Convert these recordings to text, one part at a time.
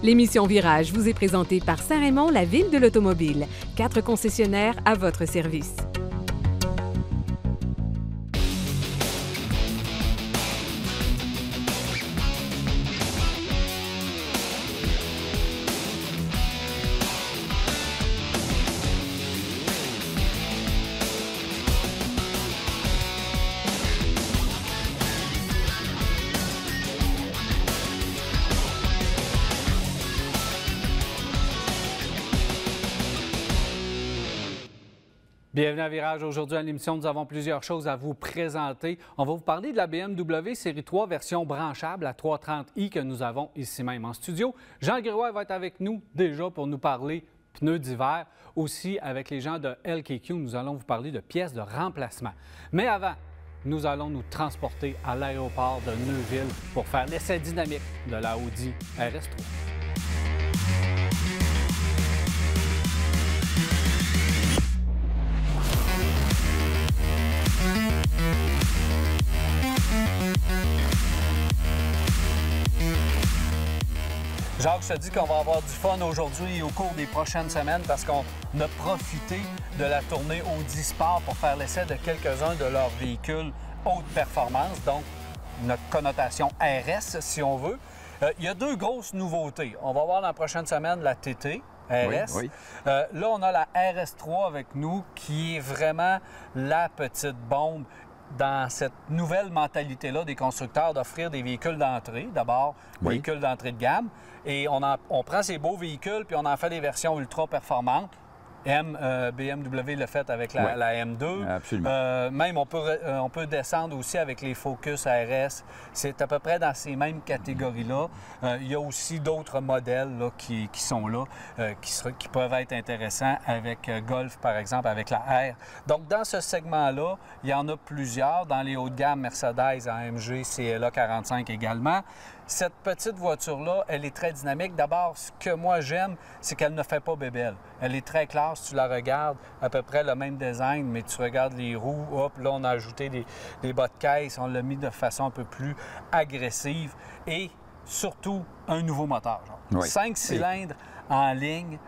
L'émission Virage vous est présentée par Saint-Raymond, la ville de l'automobile. 4 concessionnaires à votre service. Bienvenue à Virage. Aujourd'hui, à l'émission, nous avons plusieurs choses à vous présenter. On va vous parler de la BMW Série 3 version branchable, la 330i que nous avons ici même en studio. Jean Grégoire va être avec nous déjà pour nous parler pneus d'hiver. Aussi, avec les gens de LKQ, nous allons vous parler de pièces de remplacement. Mais avant, nous allons nous transporter à l'aéroport de Neuville pour faire l'essai dynamique de la Audi RS3. Jacques, je te dis qu'on va avoir du fun aujourd'hui et au cours des prochaines semaines parce qu'on a profité de la tournée Audi Sport pour faire l'essai de quelques-uns de leurs véhicules haute performance, donc notre connotation RS, si on veut. Il y a 2 grosses nouveautés. On va voir dans la prochaine semaine la TT. RS. Oui. Là, on a la RS3 avec nous qui est vraiment la petite bombe dans cette nouvelle mentalité-là des constructeurs d'offrir des véhicules d'entrée, d'abord, véhicules d'entrée de gamme. Et on prend ces beaux véhicules puis on en fait des versions ultra performantes. BMW l'a fait avec la M2. Absolument. Même, on peut descendre aussi avec les Focus RS. C'est à peu près dans ces mêmes catégories-là. Il y a aussi d'autres modèles là, qui sont là, qui peuvent être intéressants avec Golf, par exemple, avec la R. Donc, dans ce segment-là, il y en a plusieurs. Dans les hauts de gamme, Mercedes, AMG, CLA 45 également. Cette petite voiture-là, elle est très dynamique. D'abord, ce que moi j'aime, c'est qu'elle ne fait pas bébelle. Elle est très classe, tu la regardes, à peu près le même design, mais tu regardes les roues, hop, là on a ajouté des bas de caisse, on l'a mis de façon un peu plus agressive et surtout un nouveau moteur. Genre. 5 cylindres en ligne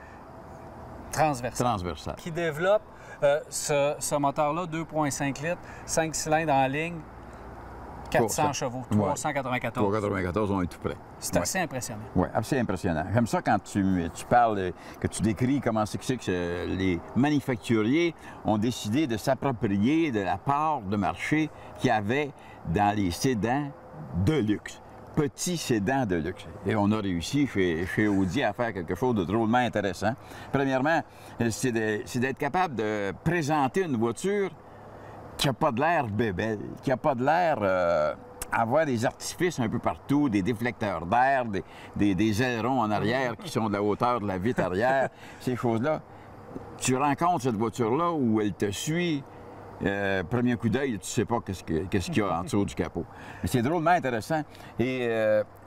transversale. Qui développe ce moteur-là, 2,5 litres, 5 cylindres en ligne, 400 chevaux, 394. 394, on est tout près. C'est assez impressionnant. Oui, assez impressionnant. J'aime ça quand tu parles, que tu décris comment c'est que les manufacturiers ont décidé de s'approprier de la part de marché qu'il y avait dans les sédans de luxe. Petits sédans de luxe. Et on a réussi chez Audi à faire quelque chose de drôlement intéressant. Premièrement, c'est d'être capable de présenter une voiture qui n'a pas de l'air bébelle, qui n'a pas de l'air avoir des artifices un peu partout, des déflecteurs d'air, des ailerons en arrière qui sont de la hauteur de la vitre arrière, ces choses-là. Tu rencontres cette voiture-là où elle te suit, premier coup d'œil, tu ne sais pas qu'est-ce qu'il y a en dessous du capot. C'est drôlement intéressant et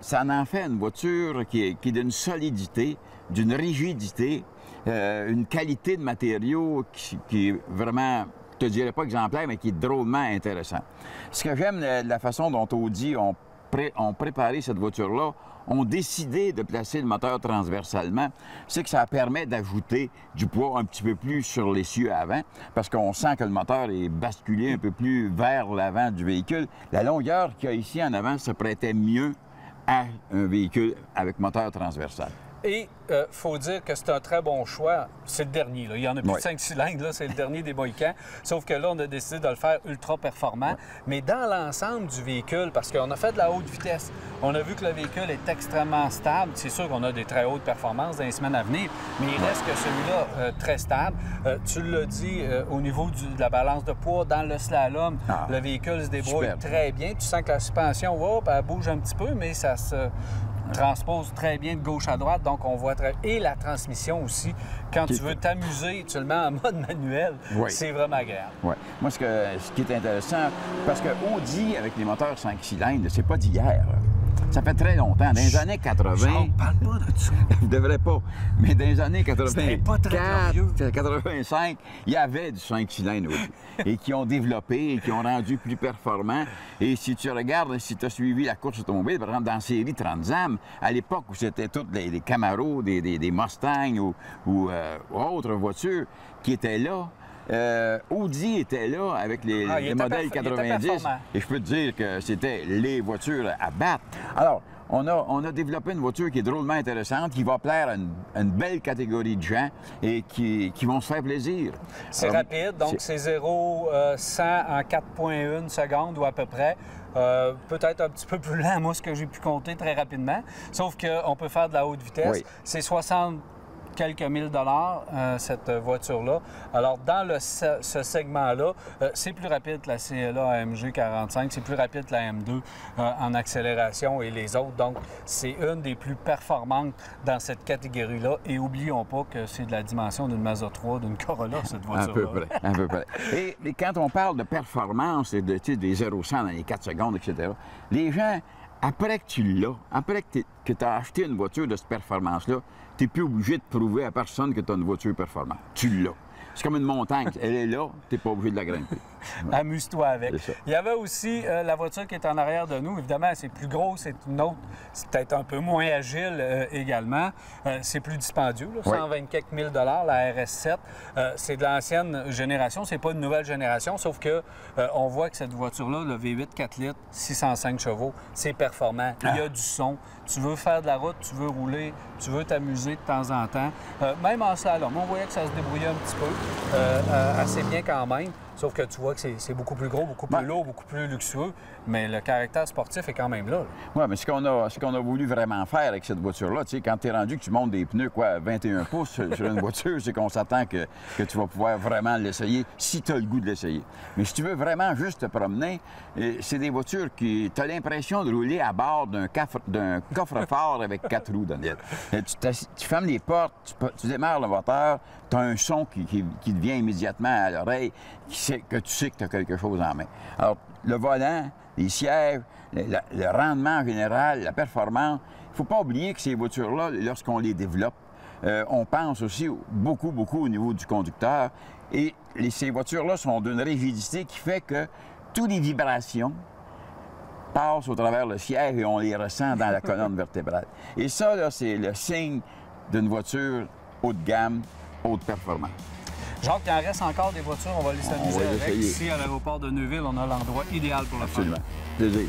ça en fait une voiture qui est d'une solidité, d'une rigidité, une qualité de matériaux qui est vraiment, je ne te dirais pas exemplaire, mais qui est drôlement intéressant. Ce que j'aime de la façon dont Audi ont préparé cette voiture-là, ont décidé de placer le moteur transversalement, c'est que ça permet d'ajouter du poids un petit peu plus sur l'essieu avant, parce qu'on sent que le moteur est basculé un peu plus vers l'avant du véhicule. La longueur qu'il y a ici en avant se prêtait mieux à un véhicule avec moteur transversal. Et il faut dire que c'est un très bon choix. C'est le dernier. Là. Il y en a plus de 5 cylindres. C'est le dernier des Mohicans. Sauf que là, on a décidé de le faire ultra performant. Mais dans l'ensemble du véhicule, parce qu'on a fait de la haute vitesse, on a vu que le véhicule est extrêmement stable. C'est sûr qu'on a des très hautes performances dans les semaines à venir, mais il reste que celui-là très stable. Tu l'as dit, au niveau de la balance de poids, dans le slalom, le véhicule se débrouille très bien. Tu sens que la suspension, elle bouge un petit peu, mais ça se transpose très bien de gauche à droite, donc on voit très... Et la transmission aussi, quand tu veux t'amuser, tu le mets en mode manuel, c'est vraiment agréable. Oui. Moi, ce qui est intéressant, parce que Audi, avec les moteurs 5 cylindres, c'est pas d'hier. Ça fait très longtemps. Dans les années 80... Jean, parle pas de ça. Je devrais pas. Mais dans les années C'était pas très glorieux. 85, il y avait du 5 cylindres aussi, et qui ont développé et qui ont rendu plus performants. Et si tu regardes, si tu as suivi la course automobile, par exemple, dans la série Transam, à l'époque où c'était toutes des Camaro, des Mustangs ou autres voitures qui étaient là, Audi était là avec les modèles 90 et je peux te dire que c'était les voitures à battre. Alors, on a développé une voiture qui est drôlement intéressante, qui va plaire à une belle catégorie de gens et qui vont se faire plaisir. C'est rapide, donc c'est 0-100 en 4,1 secondes ou à peu près. Peut-être un petit peu plus lent, moi, ce que j'ai pu compter très rapidement. Sauf qu'on peut faire de la haute vitesse. Oui. C'est 60 quelques mille dollars, cette voiture-là. Alors, dans ce segment-là, c'est plus rapide que la CLA AMG 45, c'est plus rapide que la M2 en accélération et les autres. Donc, c'est une des plus performantes dans cette catégorie-là. Et oublions pas que c'est de la dimension d'une Mazda 3, d'une Corolla, cette voiture-là. À peu près. Et quand on parle de performance et de, des 0-100 dans les 4 secondes, etc., les gens, après que tu l'as, après que tu as acheté une voiture de cette performance-là, tu n'es plus obligé de prouver à personne que tu as une voiture performante. Tu l'as. C'est comme une montagne. Elle est là, tu n'es pas obligé de la grimper. Ouais. Amuse-toi avec. Il y avait aussi la voiture qui est en arrière de nous. Évidemment, c'est plus gros, c'est une autre. C'est peut-être un peu moins agile également. C'est plus dispendieux, là, 124 000 la RS7. C'est de l'ancienne génération, c'est pas une nouvelle génération, sauf que on voit que cette voiture-là, le V8 4 litres, 605 chevaux, c'est performant. Il y a du son. Tu veux faire de la route, tu veux rouler, tu veux t'amuser de temps en temps. Même en slalom, on voyait que ça se débrouillait un petit peu, assez bien quand même. Sauf que tu vois que c'est beaucoup plus gros, beaucoup plus lourd, beaucoup plus luxueux, mais le caractère sportif est quand même là. Oui, mais ce qu'on a voulu vraiment faire avec cette voiture-là, tu sais, quand tu es rendu que tu montes des pneus, 21 pouces sur une voiture, c'est qu'on s'attend que tu vas pouvoir vraiment l'essayer si tu as le goût de l'essayer. Mais si tu veux vraiment juste te promener, c'est des voitures qui... Tu as l'impression de rouler à bord d'un coffre-fort avec 4 roues, Daniel. Tu fermes les portes, tu démarres le moteur, tu as un son qui te vient immédiatement à l'oreille, que tu sais que tu as quelque chose en main. Alors, le volant, les sièges, le rendement en général, la performance, il ne faut pas oublier que ces voitures-là, lorsqu'on les développe, on pense aussi beaucoup au niveau du conducteur. Et ces voitures-là sont d'une rigidité qui fait que toutes les vibrations passent au travers le siège et on les ressent dans la colonne vertébrale. Et ça, là, c'est le signe d'une voiture haut de gamme, haute performance. Jacques, il en reste encore des voitures, on va les s'amuser avec. Ici, à l'aéroport de Neuville, on a l'endroit idéal pour le faire. Absolument. Plaisir.